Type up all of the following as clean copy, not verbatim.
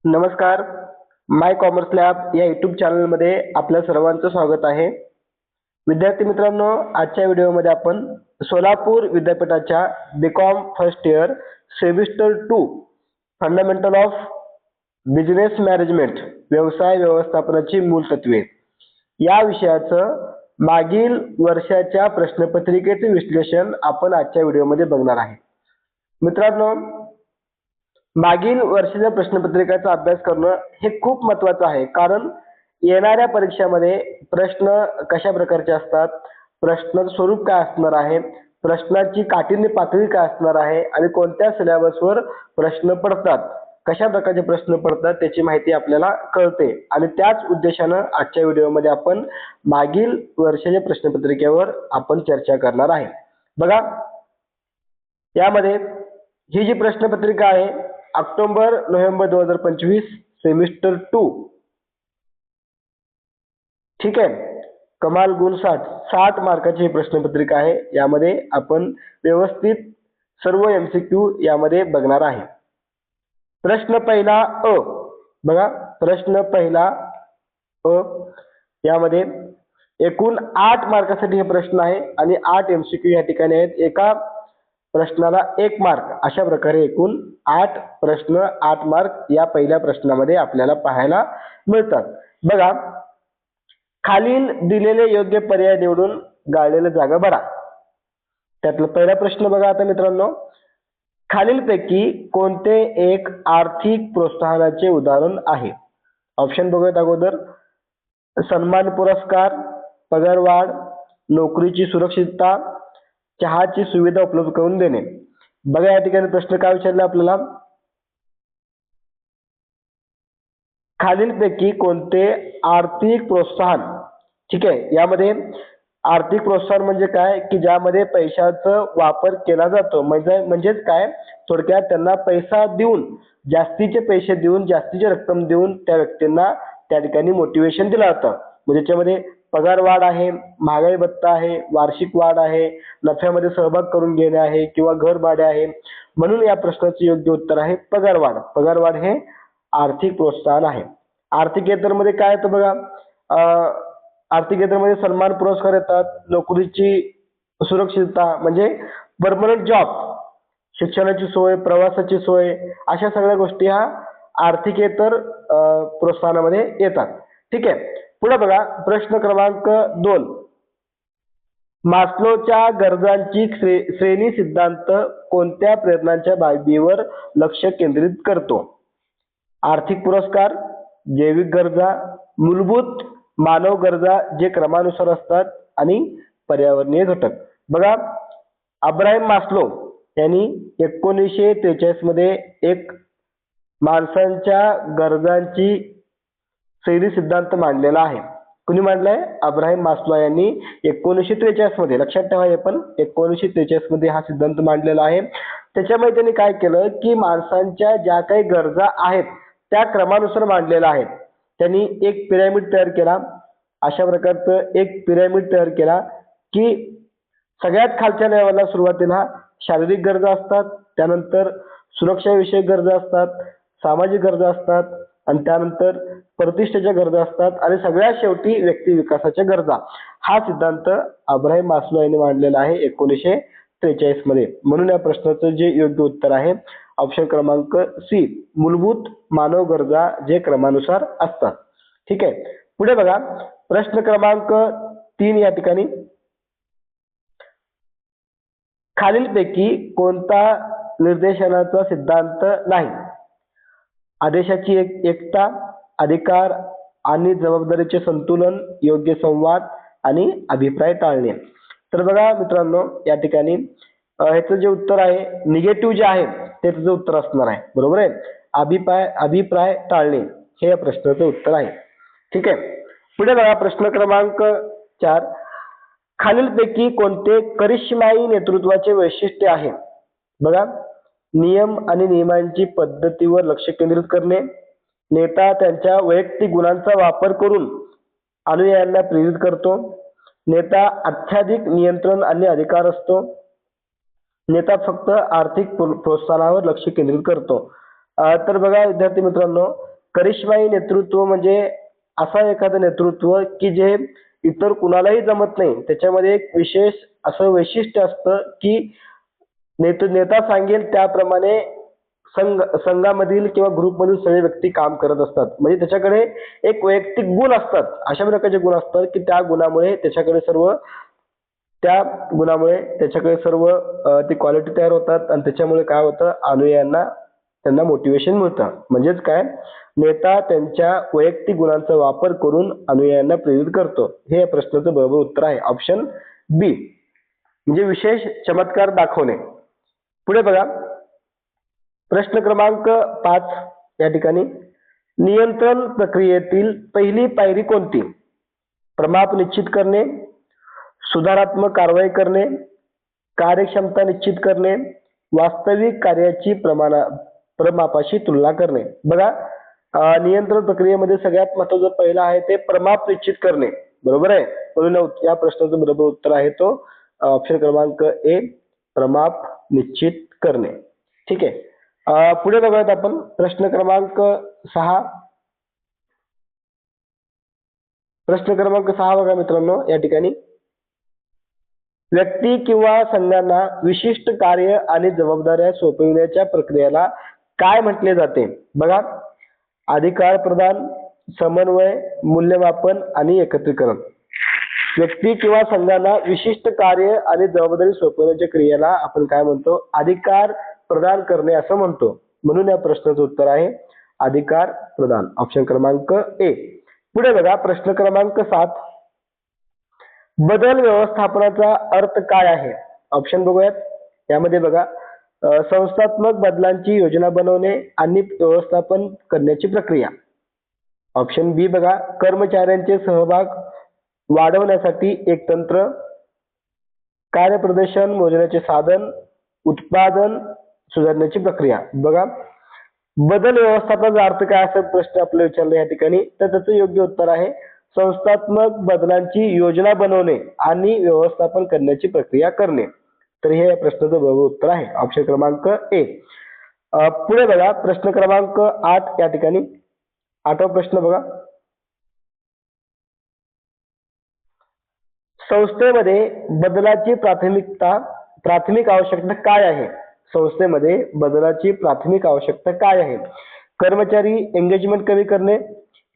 नमस्कार. माय commerce lab या YouTube चॅनलमध्ये आपल्या सर्वांचं स्वागत आहे. विद्यार्थी मित्रांनो, आजच्या व्हिडिओमध्ये आपण सोलापूर विद्यापीठाच्या B Com first year semester 2 fundamental of business management व्यवसाय व्यवस्थापनाची मूलतत्वे या विषयाचं मागील वर्षाच्या प्रश्नपत्रिकेचे विश्लेषण आपण आजच्या व्हिडिओमध्ये बघणार आहे. मित्रांनो, मागील वर्षाच्या प्रश्नपत्रिकेचा अभ्यास करणं हे खूप महत्त्वाचं आहे, कारण येणाऱ्या परीक्षामध्ये प्रश्न कशा प्रकारचे असतात, प्रश्नाचं स्वरूप काय असणार आहे, प्रश्नाची काठिण्य पातळी काय असणार आहे आणि कोणत्या सिलेबसवर प्रश्न पडतात, कशा प्रकारचे प्रश्न पडतात त्याची माहिती आपल्याला कळते. आणि त्याच उद्देशानं आजच्या व्हिडिओमध्ये आपण मागील वर्षाच्या प्रश्नपत्रिकेवर आपण चर्चा करणार आहे. बघा, यामध्ये ही जी प्रश्नपत्रिका आहे ऑक्टोबर-नोव्हेंबर 2025 सेमिस्टर 2, ठीक आहे. कमाल गुण 60 मार्काची ही प्रश्नपत्रिका आहे. यामध्ये आपण व्यवस्थित सर्व MCQ यामध्ये बघणार आहे. प्रश्न पहिला अ, बघा, प्रश्न पहिला अ यामध्ये एकूण 8 मार्कासाठी हे प्रश्न आहे आणि 8 MCQ या ठिकाणी आहेत. एका प्रश्नाला 1 मार्क, अशा प्रकारे एकूण 8 प्रश्न 8 मार्क या पहिल्या प्रश्नामध्ये आपल्याला पाहायला मिळतात. बघा, खालील दिलेले योग्य पर्याय निवडून गाळलेल्या जागा भरा. त्यातला पहिला प्रश्न बघा आता मित्रांनो, खालीलपैकी कोणते एक आर्थिक प्रोत्साहनाचे उदाहरण आहे? ऑप्शन बघूयात अगोदर. सन्मान पुरस्कार, पगारवाढ, नोकरीची सुरक्षितता, चहाची सुविधा उपलब्ध करून देणे. बघा, या ठिकाणी प्रश्न काय विचारला आपल्याला, खालीलपैकी कोणते आर्थिक प्रोत्साहन, ठीक आहे. यामध्ये आर्थिक प्रोत्साहन म्हणजे काय की ज्यामध्ये पैशाचा वापर केला जातो, म्हणजेच काय, थोडक्यात त्यांना पैसा देऊन, जास्तीचे पैसे देऊन, जास्तीची रक्कम देऊन त्या व्यक्तींना त्या ठिकाणी मोटिवेशन दिलं जातं. म्हणजे त्याच्यामध्ये पगार वाढ आहे, महागाई भत्ता आहे, वार्षिक वाढ आहे, नफ्यामध्ये सहभाग करून घेणे आहे किंवा घर भाडे आहे. म्हणून या प्रश्नाचे योग्य उत्तर आहे पगारवाढ. पगारवाढ हे आर्थिक प्रोत्साहन आहे. आर्थिकेतरमध्ये काय येतं बघा, आर्थिकेतरमध्ये सन्मान पुरस्कार येतात, नोकरीची सुरक्षितता म्हणजे परमनंट जॉब, शिक्षणाची सोय, प्रवासाची सोय, अशा सगळ्या गोष्टी ह्या आर्थिकेतर प्रोत्साहनामध्ये येतात. ठीक आहे. पुढे बघा, प्रश्न क्रमांक 2, मास्लोच्या गरजांची श्रेणी सिद्धांत कोणत्या प्रयत्नांच्या बाबीवर लक्ष केंद्रित करतो? आर्थिक पुरस्कार, जैविक गरजा, मूलभूत मानव गरजा जे क्रमानुसार असतात आणि पर्यावरणीय घटक. बघा, अब्राहम मास्लो यांनी 1943 मध्ये एक माणसांच्या गरजांची श्रेणी सिद्धांत मांडलेला आहे. कुणी मांडलाय? अब्राहम मास्लो यांनी 1943 मध्ये. लक्षात ठेवा, हे पण 1943 मध्ये हा सिद्धांत मांडलेला आहे. त्याच्यामध्ये त्यांनी काय केलं की माणसांच्या ज्या काही गरजा आहेत त्या क्रमानुसार मांडलेल्या आहेत. त्यांनी एक पिरॅमिड तयार केला. अशा प्रकारचं एक पिरॅमिड तयार केला की सगळ्यात खालच्या लेवलला सुरुवातीला शारीरिक गरजा असतात, त्यानंतर सुरक्षाविषयक गरजा असतात, सामाजिक गरजा असतात आणि त्यानंतर प्रतिष्ठेच्या गरजा असतात आणि सगळ्यात शेवटी व्यक्ती विकासाच्या गरजा. हा सिद्धांत अब्राहम मास्लो यांनी मांडलेला आहे 1943 मध्ये. म्हणून या प्रश्नाचं जे योग्य उत्तर आहे ऑप्शन क्रमांक सी, मूलभूत मानव गरजा जे क्रमानुसार असतात. ठीक आहे. पुढे बघा, प्रश्न क्रमांक 3 या ठिकाणी, खालीलपैकी कोणता निर्देशनाचा सिद्धांत नाही? आदेशाची एकता, अधिकार आणि जबाबदारीचे संतुलन, योग्य संवाद आणि अभिप्राय टाळणे. तर बघा मित्रांनो, या ठिकाणी ह्याचं जे उत्तर आहे निगेटिव्ह जे आहे ते त्याचं उत्तर असणार आहे. बरोबर आहे. अभिप्राय टाळणे हे या प्रश्नाचं उत्तर आहे. ठीक आहे. पुढे बघा, प्रश्न क्रमांक 4, खालीलपैकी कोणते करिश्माई नेतृत्वाचे वैशिष्ट्य आहे? बघा, नियम आणि नियमांची पद्धतीवर लक्ष केंद्रित करणे, नेता त्यांच्या वैयक्तिक गुणांचा वापर करून अनुयायांना प्रेरित करतो, नेता अत्याधिक नियंत्रण आणि अधिकार असतो, नेता फक्त आर्थिक प्रोत्साहनावर लक्ष केंद्रित करतो. तर बघा विद्यार्थी मित्रांनो, करिश्माई नेतृत्व म्हणजे असं एखादं नेतृत्व की जे इतर कुणालाही जमत नाही, त्याच्यामध्ये एक विशेष असं वैशिष्ट्य असतं की नेता सांगेल त्याप्रमाणे संघामधील किंवा ग्रुपमधील सगळे व्यक्ती काम करत असतात. म्हणजे त्याच्याकडे एक वैयक्तिक गुण असतात, अशा प्रकारचे गुण असतात की त्या गुणामुळे त्याच्याकडे सर्व ती क्वालिटी तयार होतात आणि त्याच्यामुळे काय होतं, अनुयायांना त्यांना मोटिवेशन मिळतं. म्हणजेच काय, नेता त्यांच्या वैयक्तिक गुणांचा वापर करून अनुयायांना प्रेरित करतो. हे या प्रश्नाचं बरोबर उत्तर आहे ऑप्शन बी, म्हणजे विशेष चमत्कार दाखवणे. पुढे बघा, प्रश्न क्रमांक 5 या ठिकाणी, नियंत्रण प्रक्रियेतील पहिली पायरी कोणती? प्रमाप निश्चित करणे, सुधारात्मक कारवाई करणे, कार्यक्षमता निश्चित करणे, वास्तविक कार्याची प्रमापाशी तुलना करणे. बघा, नियंत्रण प्रक्रियेमध्ये सगळ्यात महत्त्वाचं पहिलं आहे ते प्रमाप निश्चित करणे. बरोबर आहे, म्हणून या प्रश्नाचं बरोबर उत्तर आहे तो ऑप्शन क्रमांक ए, प्रमाप निश्चित करणे. ठीक आहे. पुढे बघूयात आपण प्रश्न क्रमांक 6. प्रश्न क्रमांक 6 बघा मित्रांनो, या ठिकाणी व्यक्ती किंवा संघांना विशिष्ट कार्य आणि जबाबदाऱ्या सोपविण्याच्या प्रक्रियेला काय म्हटले जाते? बघा, अधिकार प्रदान, समन्वय, मूल्यमापन आणि एकत्रीकरण. व्यक्ती किंवा संघांना विशिष्ट कार्य आणि जबाबदारी सोपवण्याच्या क्रियेला आपण काय म्हणतो? अधिकार प्रदान करणे असं म्हणतो. म्हणून या प्रश्नाचं उत्तर आहे अधिकार प्रदान, ऑप्शन क्रमांक ए. पुढे बघा, प्रश्न क्रमांक 7, बदल व्यवस्थापनाचा अर्थ काय आहे? ऑप्शन बघूयात. यामध्ये बघा, संस्थात्मक बदलांची योजना बनवणे आणि व्यवस्थापन करण्याची प्रक्रिया. ऑप्शन बी बघा, कर्मचाऱ्यांचे सहभाग वाढवण्यासाठी एक तंत्र, कार्यप्रदर्शन मोजण्याचे साधन, उत्पादन सुधारण्याची प्रक्रिया. बघा, बदल व्यवस्थापनाचा अर्थ काय असं प्रश्न आपल्याला विचारला या ठिकाणी, तर त्याचं योग्य उत्तर आहे संस्थात्मक बदलांची योजना बनवणे आणि व्यवस्थापन करण्याची प्रक्रिया करणे. तर हे या प्रश्नाचं बरोबर उत्तर आहे ऑप्शन क्रमांक ए. पुढे बघा, प्रश्न क्रमांक 8 या ठिकाणी, 8वा प्रश्न बघा, संस्थेमध्ये बदलाची प्राथमिक आवश्यकता काय आहे? संस्थेमध्ये बदलाची प्राथमिक आवश्यकता काय आहे? कर्मचारी एंगेजमेंट कमी करणे,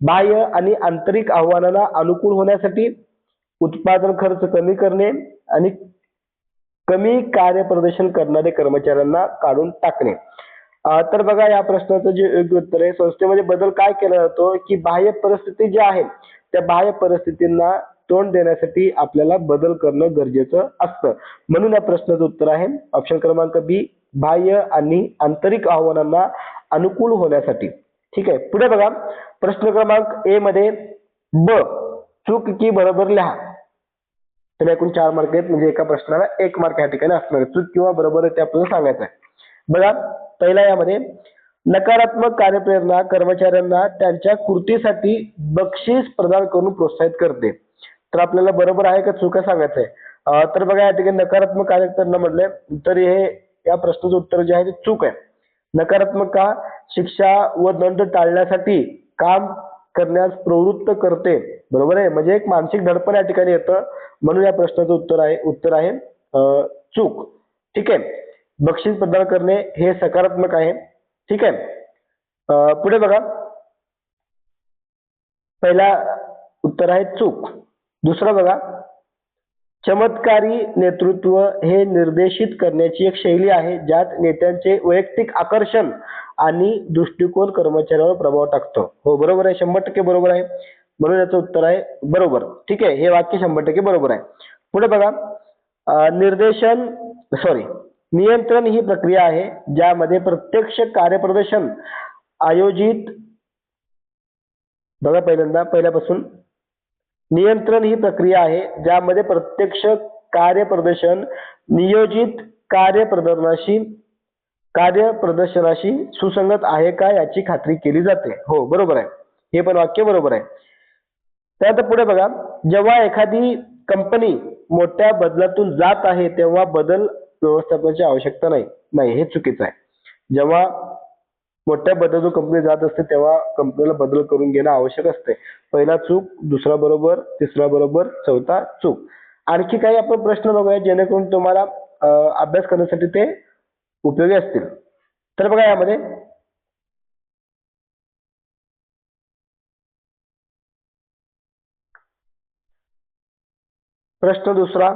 बाह्य आणि आंतरिक आव्हानांना अनुकूल होण्यासाठी, उत्पादन खर्च कमी करणे आणि कमी कार्यप्रदर्शन करणारे कर्मचाऱ्यांना काढून टाकणे. तर बघा, या प्रश्नाचं जे योग्य उत्तर आहे, संस्थेमध्ये बदल काय केला जातो की बाह्य परिस्थिती जी आहे त्या बाह्य परिस्थितींना तोंड देण्यासाठी आपल्याला बदल करणं गरजेचं असतं. म्हणून या प्रश्नाचं उत्तर आहे ऑप्शन क्रमांक बी, बाह्य आणि आंतरिक आव्हानांना अनुकूल होण्यासाठी. ठीक आहे. पुढे बघा, प्रश्न क्रमांक ए मध्ये ब, चूक की बरोबर लिहा. तर एकूण 4 मार्क आहेत, म्हणजे एका प्रश्नाला 1 मार्क या ठिकाणी असणार आहे. चूक किंवा बरोबर आहे ते आपल्याला सांगायचं आहे. बघा, पहिला यामध्ये नकारात्मक कार्यप्रेरणा कर्मचाऱ्यांना त्यांच्या कृतीसाठी बक्षीस प्रदान करून प्रोत्साहित करते. तर आपल्याला बरोबर आहे का चूक आहे सांगायचं आहे. तर बघा, या ठिकाणी नकारात्मक कार्यप्रेरणा म्हटले तर हे या प्रश्नाचं उत्तर जे आहे ते चूक आहे. नकारात्मक का? शिक्षा व दंड टाळण्यासाठी काम करण्यास प्रवृत्त करते. बरोबर आहे, म्हणजे एक मानसिक दडपण या ठिकाणी येतं. म्हणून या प्रश्नाचं उत्तर आहे चूक. ठीक आहे. बक्षीस प्रदान करणे हे सकारात्मक आहे. ठीक आहे. पुढे बघा, पहिला उत्तर आहे चूक. दुसरा बघा, चमत्कारी नेतृत्व हे निर्देशित करण्याची एक शैली आहे ज्यात नेत्यांचे वैयक्तिक आकर्षण आणि दृष्टिकोन कर्मचाऱ्यावर प्रभाव टाकतो. हो, बरोबर आहे, 100% बरोबर आहे. म्हणून याचं उत्तर आहे बरोबर. ठीक आहे, हे वाक्य 100% बरोबर आहे. पुढे बघा, नियंत्रण ही प्रक्रिया आहे ज्यामध्ये प्रत्यक्ष कार्यप्रदर्शन आयोजित. बघा, पहिल्यापासून, नियंत्रण ही प्रक्रिया आहे ज्यामध्ये प्रत्यक्ष कार्यप्रदर्शन नियोजित कार्यप्रदर्शनाशी सुसंगत आहे का याची खात्री केली जाते. हो, बरोबर आहे, हे पण वाक्य बरोबर आहे. त्यानंतर पुढे बघा, जेव्हा एखादी कंपनी मोठ्या बदलातून जात आहे तेव्हा बदल व्यवस्थापनाची आवश्यकता नाही, हे चुकीचं आहे. जेव्हा मोठ्या बदलातून कंपनी जात असते तेव्हा कंपनीला बदल करून घेणं आवश्यक असते. पहिला चूक, दुसरा बरोबर, तिसरा बरोबर, चौथा चूक. आणखी काही आपण प्रश्न बघूया जेणेकरून तुम्हाला अभ्यास करण्यासाठी ते उपयोगी असतील. तर बघा यामध्ये प्रश्न दुसरा,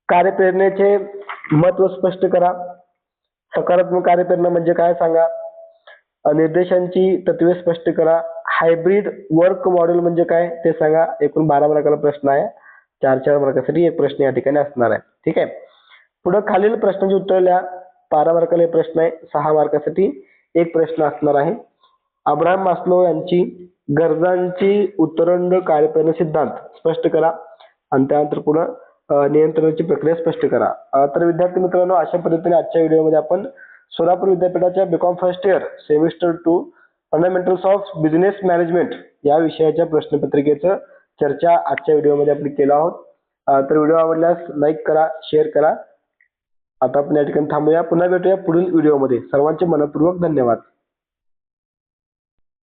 कार्यप्रेरणेचे महत्व स्पष्ट करा. सकारात्मक कार्यप्रेरणा म्हणजे काय सांगा. निर्देशांची तत्वे स्पष्ट करा. हायब्रिड वर्क मॉडेल म्हणजे काय ते सांगा. एकूण 12 मार्काला प्रश्न आहे. 4 मार्कासाठी एक प्रश्न या ठिकाणी असणार आहे. ठीक आहे. पुढे खालील प्रश्नांची उत्तर लिहा. 12 मार्काला एक प्रश्न आहे. 6 मार्कासाठी एक प्रश्न असणार आहे. अब्राहम मास्लो यांची गरजांची उतरंड कार्यप्रणाली सिद्धांत स्पष्ट करा आणि त्यानंतर पुढे नियंत्रणाची प्रक्रिया स्पष्ट करा. तर विद्यार्थी मित्रांनो, अशा पद्धतीने आजच्या व्हिडिओमध्ये आपण सोलापूर विद्यापीठाच्या B Com first year semester 2 fundamentals of business management या विषयाच्या प्रश्नपत्रिकेचं चर्चा आजच्या व्हिडिओमध्ये आपण केला आहोत. तर व्हिडिओ आवडल्यास लाईक करा, शेअर करा. आता आपण या ठिकाणी थांबूया. पुन्हा भेटूया पुढील व्हिडिओमध्ये. सर्वांचे मनपूर्वक धन्यवाद.